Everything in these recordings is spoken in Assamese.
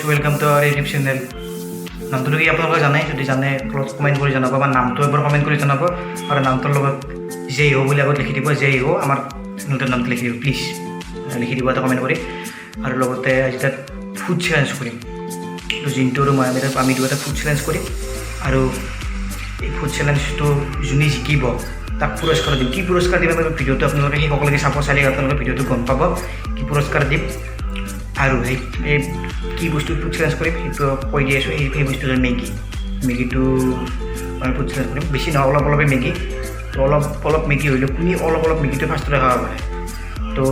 Welcome to our YouTube channel. নামটো কি আপোনালোকে জানে? যদি জানে কমেণ্ট কৰি জনাব, বা নামটো এবাৰ কমেণ্ট কৰি জনাব, আৰু নামটোৰ লগত জে ইহ' বুলি আগত লিখি দিব। জে ইহ' আমাৰ চেনেলটোৰ নামটো লিখি দিব প্লিজ, লিখি দিব এটা কমেণ্ট কৰি। আৰু লগতে আজি তাত ফুড চেলেঞ্জ কৰিম, জিন্তু আৰু মই আমি দুটা ফুড চেলেঞ্জ কৰিম। আৰু এই ফুড চেলেঞ্জটো যোনে জিকিব তাক পুৰস্কাৰ দিম। কি পুৰস্কাৰ দিম আমি ভিডিঅ'টো আপোনালোকে সকলোকে চাব, চালে আপোনালোকে ভিডিঅ'টো গম পাব কি পুৰস্কাৰ দিম। আৰু এই কি বস্তু ফুড চেলেঞ্জ কৰিম সেইটো কৈ দি আছোঁ। সেই বস্তুটো মেগীটো আমি ফুড চেলেঞ্জ কৰিম। বেছি নহয়, অলপ অলপে মেগী। তো অলপ মেগী হ'লেও কোনে অলপ মেগীটো ফাৰ্ষ্টতে খাব পাৰে। তো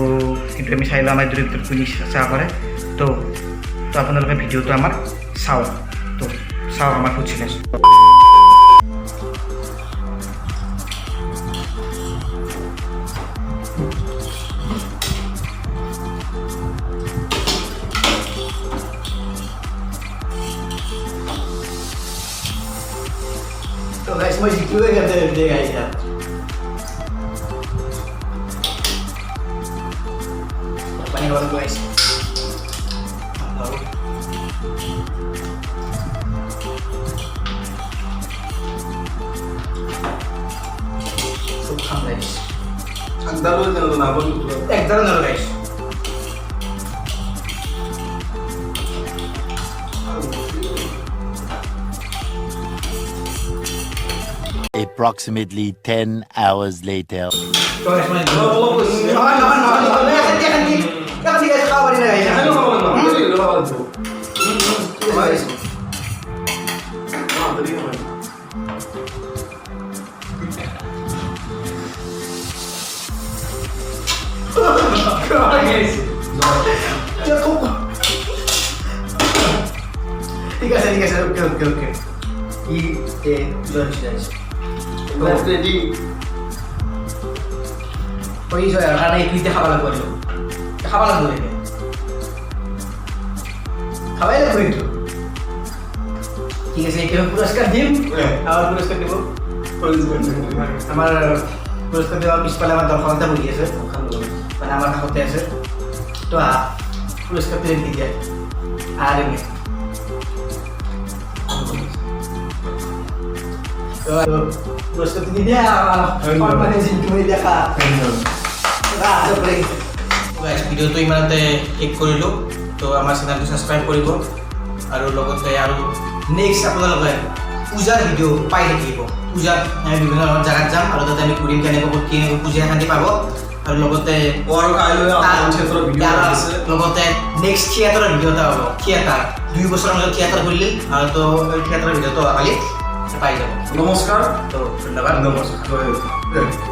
সেইটো আমি চাই লওঁ আমাৰ দুটাৰ ভিতৰত কোনে চাব পাৰে। তো আপোনালোকে ভিডিঅ'টো আমাৰ চাওক আমাৰ ফুড চেলেঞ্জ। तो गाइस मैं जिक्र करते रहते गाइस यार। पानी वाला गाइस सब खाम गाइस अंदर लो चलो ना बोल एक तरह ना गाइस। Approximately 10 hours later. ঠিক আছে ওকে ই lunch guys ready ওই যে আর এই তুইতে খাওয়া লাগবে খাওয়াই লাগবে একটু। ঠিক আছে কেউ পুরস্কার দিন, আমার পুরস্কার দেবো। আমার পুরস্কার দেওয়ার পিছপালে আমার দরকারটা বলি আছে, মানে আমার খাওয়াতে আছে। তো পুরস্কার পেয়ে দিয়ে যায় আর এমনি পুরস্কার দিয়ে দেয় আমার মানে জিনিস দেখা ভিডিঅ'টো ইমানতে শেষ কৰিলোঁ। তো আমাৰ চেনেলটো ছাবস্ক্ৰাইব কৰিব, আৰু লগতে আৰু নেক্সট আপোনালোকে পূজাৰ ভিডিঅ' পাই থাকিব। পূজাত আমি বিভিন্ন জেগাত যাম, আৰু তাতে আমি ঘূৰিম কেনেকৈ কি পূজা শান্তি পাব। আৰু লগতে লগতে নেক্সট থিয়েটাৰৰ ভিডিঅ' এটা হ'ব। থিয়েটাৰ 2 বছৰৰ মাজত থিয়েটাৰ খুলিলে, আৰু তো থিয়েটাৰৰ ভিডিঅ'টো কালি পাই যাব। নমস্কাৰ তো ধন্যবাদ। নমস্কাৰ।